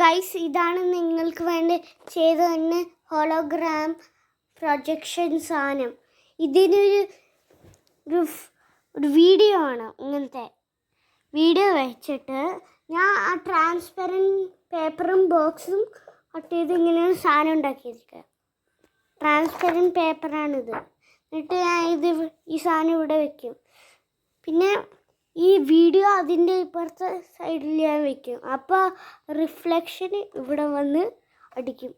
Guys, ഇതാണ് നിങ്ങൾക്ക് വേണ്ടി ചെയ്തു തന്നെ ഹോളോഗ്രാം പ്രൊജക്ഷൻ സാധനം. ഇതിനൊരു വീഡിയോ ആണ്. ഇങ്ങനത്തെ വീഡിയോ വെച്ചിട്ട് ഞാൻ ആ ട്രാൻസ്പെറൻറ്റ് പേപ്പറും ബോക്സും കട്ട് ചെയ്ത് ഇങ്ങനെയൊരു സാധനം ഉണ്ടാക്കിയിരിക്കുക. ട്രാൻസ്പെറൻറ്റ് പേപ്പറാണിത്. എന്നിട്ട് ഞാൻ ഈ സാധനം ഇവിടെ വയ്ക്കും. പിന്നെ ഈ വീഡിയോ അതിൻ്റെ ഇപ്പുറത്തെ സൈഡിൽ ഞാൻ വയ്ക്കും. അപ്പോൾ റിഫ്ലക്ഷൻ ഇവിടെ വന്ന് അടിക്കും.